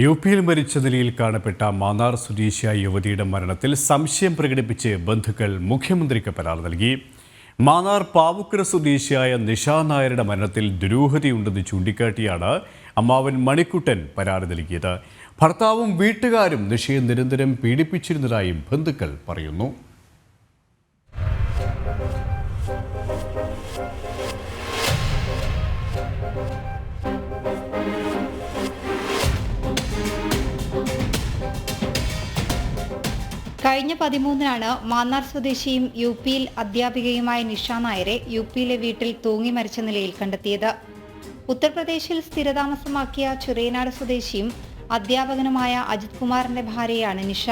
യുപിയിൽ മരിച്ച നിലയിൽ കാണപ്പെട്ട മാന്നാർ സ്വദേശിയായ യുവതിയുടെ മരണത്തിൽ സംശയം പ്രകടിപ്പിച്ച് ബന്ധുക്കൾ മുഖ്യമന്ത്രിക്ക് പരാതി നൽകി. മാന്നാർ പാവുക്കര സ്വദേശിയായ നിഷ നായരുടെ മരണത്തിൽ ദുരൂഹതയുണ്ടെന്ന് ചൂണ്ടിക്കാട്ടിയാണ് അമ്മാവൻ മണിക്കുട്ടൻ പരാതി നൽകിയത്. ഭർത്താവും വീട്ടുകാരും നിഷയെ നിരന്തരം പീഡിപ്പിച്ചിരുന്നതായും ബന്ധുക്കൾ പറയുന്നു. കഴിഞ്ഞ 13-നാണ് മാന്നാർ സ്വദേശിയും യുപിയിൽ അധ്യാപികയുമായ നിഷ നായരെ യുപിയിലെ വീട്ടിൽ തൂങ്ങി മരിച്ച നിലയിൽ കണ്ടെത്തിയത്. ഉത്തർപ്രദേശിൽ സ്ഥിരതാമസമാക്കിയ ചുരേനാട് സ്വദേശിയും അധ്യാപകനുമായ അജിത് കുമാറിന്റെ ഭാര്യയാണ് നിഷ.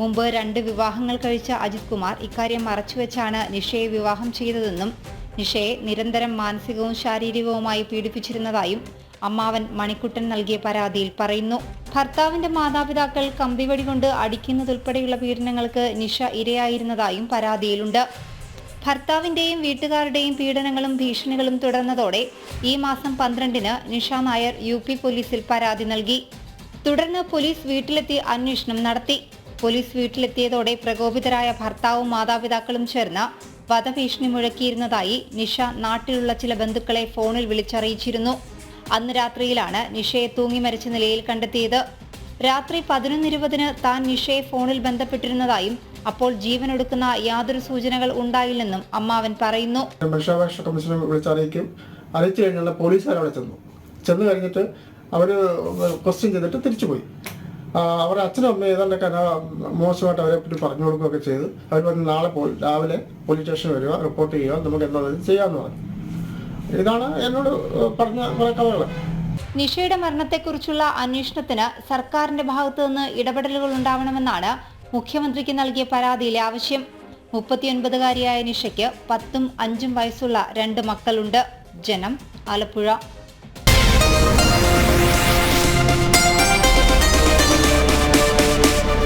മുമ്പ് 2 വിവാഹങ്ങൾ കഴിച്ച അജിത് കുമാർ ഇക്കാര്യം മറച്ചുവെച്ചാണ് നിഷയെ വിവാഹം ചെയ്തതെന്നും നിഷയെ നിരന്തരം മാനസികവും ശാരീരികവുമായി പീഡിപ്പിച്ചിരുന്നതായും അമ്മാവൻ മണിക്കുട്ടൻ നൽകിയ പരാതിയിൽ പറയുന്നു. ഭർത്താവിന്റെ മാതാപിതാക്കൾ കമ്പിവടി കൊണ്ട് അടിക്കുന്നതുൾപ്പെടെയുള്ള പീഡനങ്ങൾക്ക് നിഷ ഇരയായിരുന്നതായും പരാതിയിലുണ്ട്. ഭർത്താവിന്റെയും വീട്ടുകാരുടെയും പീഡനങ്ങളും ഭീഷണികളും തുടർന്നതോടെ ഈ മാസം 12-ന് നിഷ നായർ യുപി പോലീസിൽ പരാതി നൽകി. തുടർന്ന് പോലീസ് വീട്ടിലെത്തി അന്വേഷണം നടത്തി. പോലീസ് വീട്ടിലെത്തിയതോടെ പ്രകോപിതരായ ഭർത്താവും മാതാപിതാക്കളും ചേർന്ന് വധഭീഷണി മുഴക്കിയിരുന്നതായി നിഷ നാട്ടിലുള്ള ചില ബന്ധുക്കളെ ഫോണിൽ വിളിച്ചറിയിച്ചിരുന്നു. അന്ന് രാത്രിയിലാണ് നിഷയെ തൂങ്ങി മരിച്ച നിലയിൽ കണ്ടെത്തിയത്. രാത്രി 11:20-ന് താൻ നിഷയെ ഫോണിൽ ബന്ധപ്പെട്ടിരുന്നതായും അപ്പോൾ ജീവനൊടുക്കുന്ന യാതൊരു സൂചനകൾ ഉണ്ടായില്ലെന്നും അമ്മാവൻ പറയുന്നു. അറിയിച്ചു കഴിഞ്ഞാൽ പോലീസുകാർ അവിടെ ചെന്ന് കഴിഞ്ഞിട്ട് അവർ ക്വസ്റ്റ്യൻ ചെയ്തിട്ട് തിരിച്ചുപോയി. അവരുടെ അച്ഛനും അമ്മയും ഏതാണ്ടൊക്കെ മോശമായിട്ട് അവരെ പറ്റി പറഞ്ഞു കൊടുക്കുകയൊക്കെ ചെയ്ത് അവർ പറഞ്ഞ് നാളെ രാവിലെ പോലീസ് സ്റ്റേഷനിൽ വരിക, റിപ്പോർട്ട് ചെയ്യുക, നമുക്ക് എന്താണെന്ന് ചെയ്യാമെന്ന് പറഞ്ഞു. ഇതാണ് എന്നോട് പറഞ്ഞ കുറെ കഥകൾ. നിഷയുടെ മരണത്തെക്കുറിച്ചുള്ള അന്വേഷണത്തിന് സർക്കാരിന്റെ ഭാഗത്തു നിന്ന് ഇടപെടലുകൾ ഉണ്ടാവണമെന്നാണ് മുഖ്യമന്ത്രിക്ക് നൽകിയ പരാതിയിലെ ആവശ്യം. 39-കാരിയായ നിഷയ്ക്ക് 10ഉം 5ഉം വയസ്സുള്ള 2 മക്കളുണ്ട്. ജനം, ആലപ്പുഴ.